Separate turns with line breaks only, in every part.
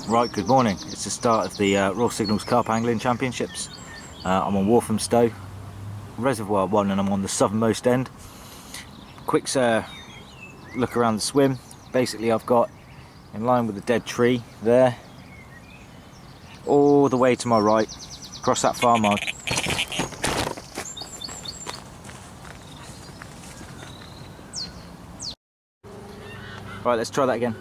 Right, good morning. It's the start of the Royal Signals Carp Angling Championships. I'm on Walthamstow Reservoir 1 and I'm on the southernmost end. Quick look around the swim. Basically I've got, in line with the dead tree there, all the way to my right, across that far mark. Right, let's try that again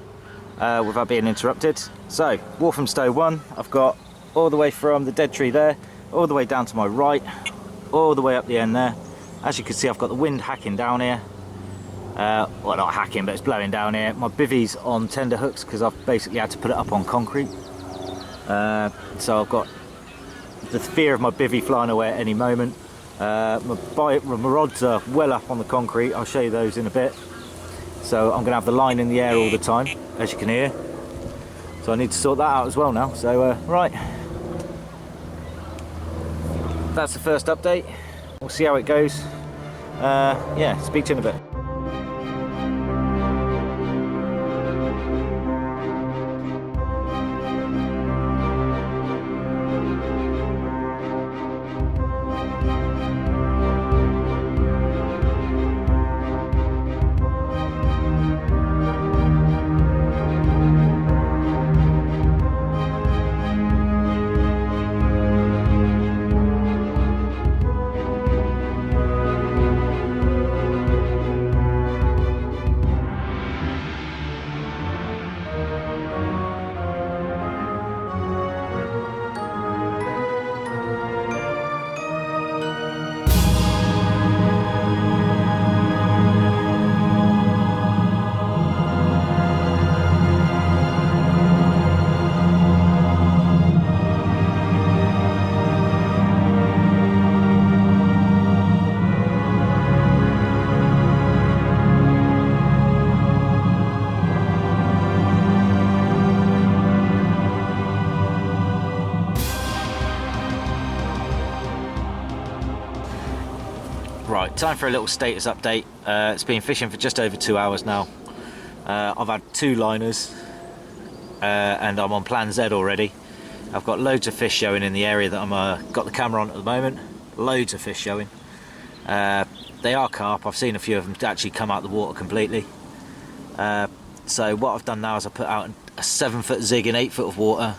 without being interrupted. So, Walthamstow 1, I've got all the way from the dead tree there, all the way down to my right, all the way up the end there. As you can see, I've got the wind hacking down here. Well, not hacking, but it's blowing down here. My bivvy's on tender hooks because I've basically had to put it up on concrete. So I've got the fear of my bivvy flying away at any moment. My rods are well up on the concrete. I'll show you those in a bit. So I'm going to have the line in the air all the time, as you can hear. So I need to sort that out as well now. So right, that's the first update. We'll see how it goes. Yeah, speak to you in a bit. Right, time for a little status update. It's been fishing for just over 2 hours now. I've had 2 liners and I'm on plan Z already. I've got loads of fish showing in the area that I'm got the camera on at the moment. Loads of fish showing. They are carp. I've seen a few of them actually come out of the water completely. So what I've done now is I put out a 7-foot zig in 8 foot of water.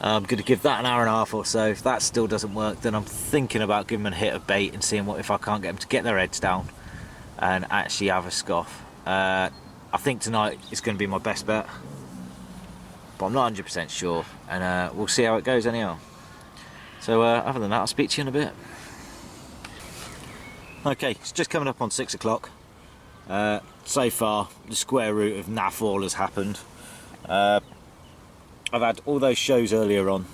I'm going to give that an hour and a half or so. If that still doesn't work, then I'm thinking about giving them a hit of bait and seeing if I can't get them to get their heads down and actually have a scoff. I think tonight is going to be my best bet, but I'm not 100% sure, and we'll see how it goes anyhow. So other than that, I'll speak to you in a bit. Okay, it's just coming up on 6 o'clock. So far, the square root of naff all has happened. I've had all those shows earlier on,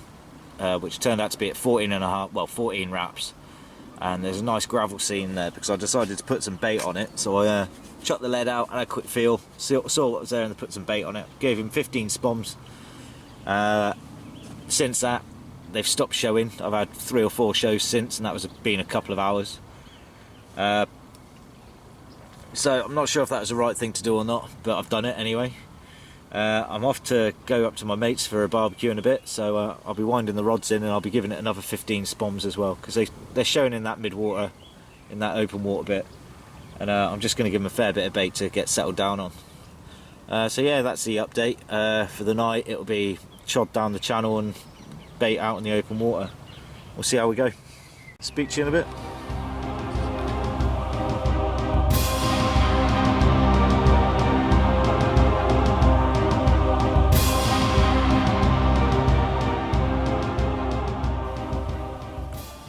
which turned out to be at 14 wraps, and there's a nice gravel scene there because I decided to put some bait on it. So I chucked the lead out and had a quick feel, saw what was there and put some bait on it. Gave him 15 spoms. Since that, they've stopped showing. I've had 3 or 4 shows since, and that was been a couple of hours. So I'm not sure if that was the right thing to do or not, but I've done it anyway. I'm off to go up to my mates for a barbecue in a bit, so I'll be winding the rods in and I'll be giving it another 15 spoms as well, because they're showing in that mid-water, in that open water bit, and I'm just going to give them a fair bit of bait to get settled down on. So yeah, that's the update. For the night it'll be chod down the channel and bait out in the open water. We'll see how we go. Speak to you in a bit.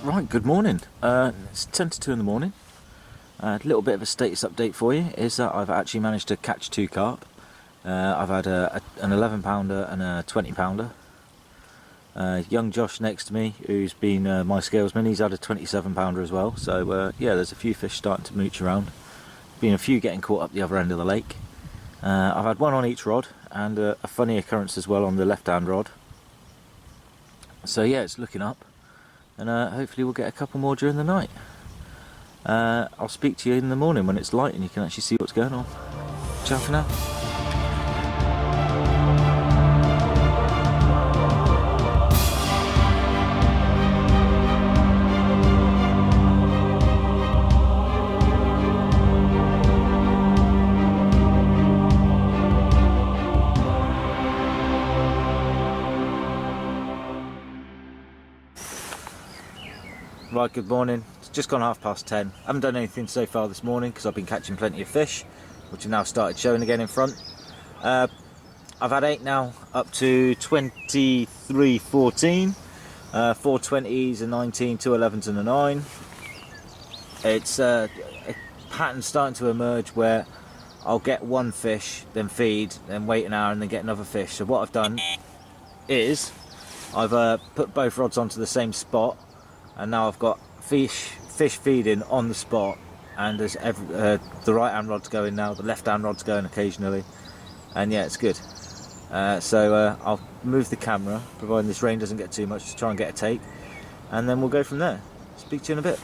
Right, good morning. It's 10 to 2 in the morning. A little bit of a status update for you is that I've actually managed to catch 2 carp. I've had an 11 pounder and a 20 pounder. Young Josh next to me, who's been my scalesman, he's had a 27 pounder as well. So yeah, there's a few fish starting to mooch around. Been a few getting caught up the other end of the lake. I've had 1 on each rod and a funny occurrence as well on the left hand rod. So yeah, it's looking up. And hopefully we'll get a couple more during the night. I'll speak to you in the morning when it's light and you can actually see what's going on. Ciao for now. Right, good morning. It's just gone 10:30. I haven't done anything so far this morning because I've been catching plenty of fish, which have now started showing again in front. I've had 8 now, up to 23.14, 420s, a 19, 211s and a 9. It's a pattern starting to emerge where I'll get one fish, then feed, then wait an hour and then get another fish. So what I've done is I've put both rods onto the same spot, and now I've got fish feeding on the spot, and there's the right hand rod's going now, the left hand rod's going occasionally, and yeah, it's good. So I'll move the camera, providing this rain doesn't get too much, to try and get a take, and then we'll go from there. Speak to you in a bit.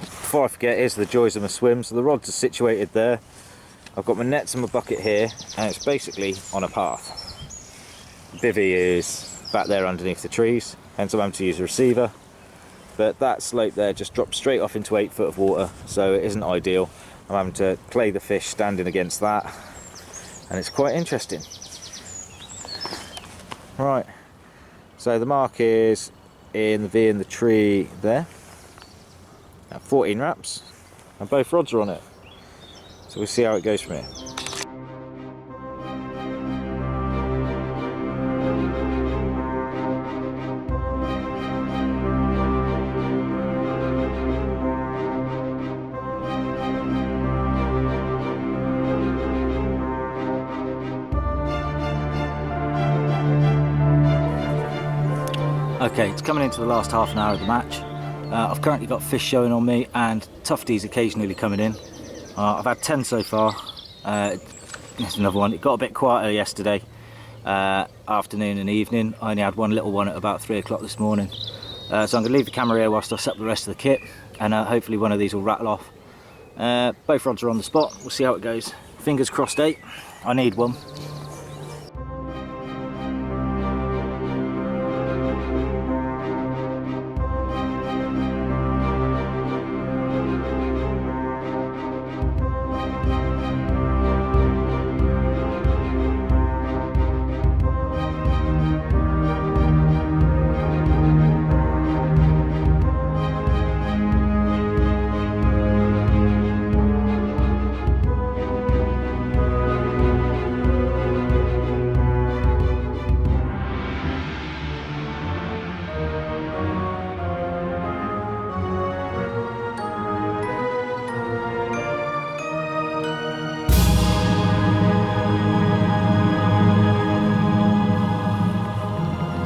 Before I forget, here's the joys of my swim. So the rods are situated there. I've got my nets and my bucket here, and it's basically on a path. The bivvy is back there underneath the trees, hence I'm having to use a receiver. But that slope there just drops straight off into 8 foot of water, so it isn't ideal. I'm having to play the fish standing against that, and it's quite interesting. Right, so the mark is in the V in the tree there. 14 wraps, and both rods are on it. So we'll see how it goes from here. Okay, it's coming into the last half an hour of the match. I've currently got fish showing on me and tufties occasionally coming in. I've had 10 so far. There's another one. It got a bit quieter yesterday afternoon and evening. I only had one little one at about 3 o'clock this morning. So I'm going to leave the camera here whilst I set up the rest of the kit, and hopefully one of these will rattle off. Both rods are on the spot. We'll see how it goes. Fingers crossed 8. I need one.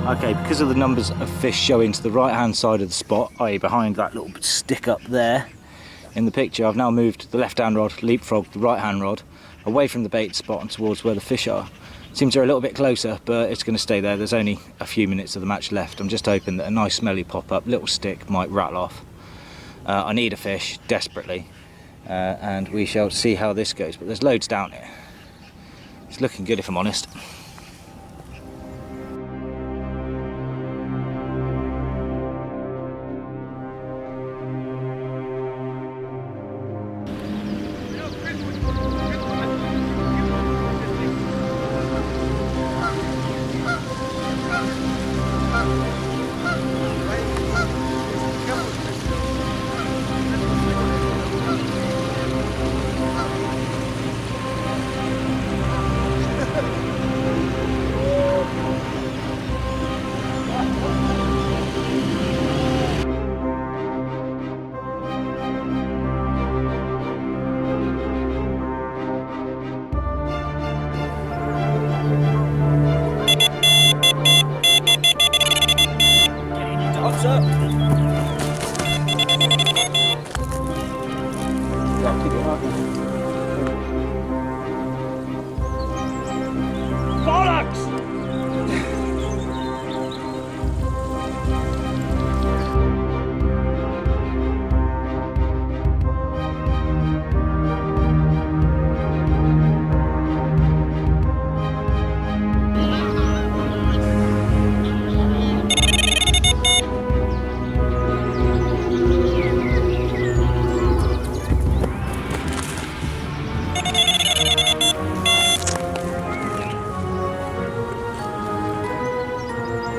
Okay, because of the numbers of fish showing to the right hand side of the spot, i.e. behind that little stick up there in the picture, I've now moved the left hand rod, leapfrogged the right hand rod away from the bait spot and towards where the fish are. Seems they're a little bit closer, but it's going to stay there. There's only a few minutes of the match left. I'm just hoping that a nice smelly pop-up little stick might rattle off. I need a fish desperately, and we shall see how this goes, but there's loads down here. It's looking good if I'm honest.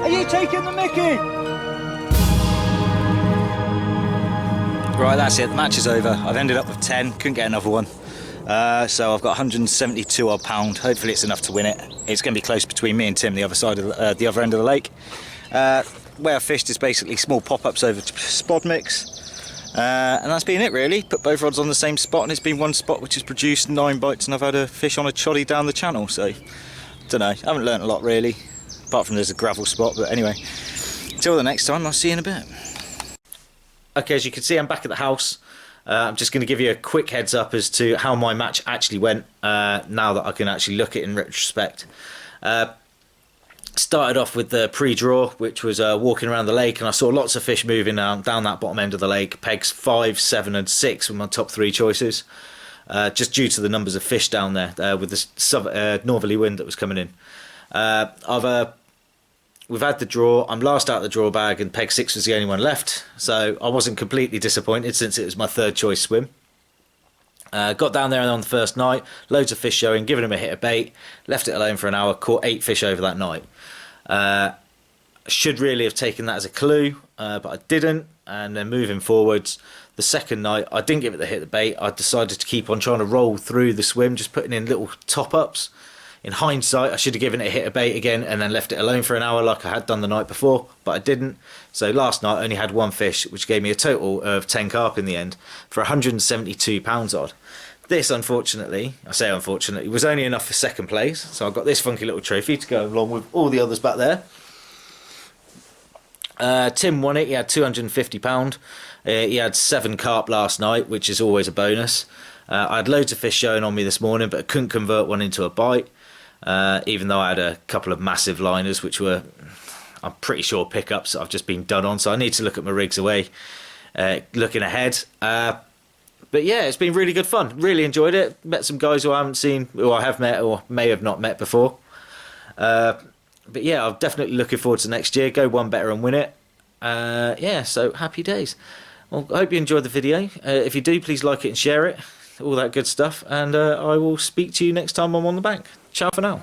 Are you taking the mickey? Right, that's it. The match is over. I've ended up with 10. Couldn't get another one. So I've got 172 odd pound. Hopefully it's enough to win it. It's going to be close between me and Tim, the other side of the other end of the lake. Where I fished is basically small pop-ups over to spod mix, and that's been it really. Put both rods on the same spot, and it's been one spot which has produced 9 bites, and I've had a fish on a choddy down the channel. So don't know. I haven't learnt a lot really, apart from there's a gravel spot. But anyway, until the next time, I'll see you in a bit. Okay, as you can see, I'm back at the house. I'm just going to give you a quick heads up as to how my match actually went, now that I can actually look at it in retrospect. Started off with the pre-draw, which was walking around the lake, and I saw lots of fish moving down that bottom end of the lake. Pegs 5, 7 and 6 were my top 3 choices, just due to the numbers of fish down there with the northerly wind that was coming in. We've had the draw. I'm last out of the draw bag, and peg 6 was the only one left, so I wasn't completely disappointed since it was my 3rd choice swim. Got down there on the first night, loads of fish showing, giving them a hit of bait, left it alone for an hour, caught 8 fish over that night. Should really have taken that as a clue, but I didn't. And then moving forwards, the second night I didn't give it the hit of bait. I decided to keep on trying to roll through the swim, just putting in little top-ups. In hindsight, I should have given it a hit of bait again and then left it alone for an hour like I had done the night before, but I didn't. So last night I only had 1 fish, which gave me a total of 10 carp in the end for 172 pounds odd. This, unfortunately, I say unfortunately, was only enough for 2nd place, so I've got this funky little trophy to go along with all the others back there. Tim won it. He had £250. He had 7 carp last night, which is always a bonus. I had loads of fish showing on me this morning, but I couldn't convert one into a bite. Even though I had a couple of massive liners, which were, I'm pretty sure, pickups that I've just been done on, so I need to look at my rigs away, looking ahead. But yeah, it's been really good fun. Really enjoyed it. Met some guys who I haven't seen, who I have met or may have not met before. But yeah, I'm definitely looking forward to next year. Go one better and win it. Yeah, so happy days. Well, I hope you enjoyed the video. If you do, please like it and share it. All that good stuff. And I will speak to you next time I'm on the bank. Ciao for now.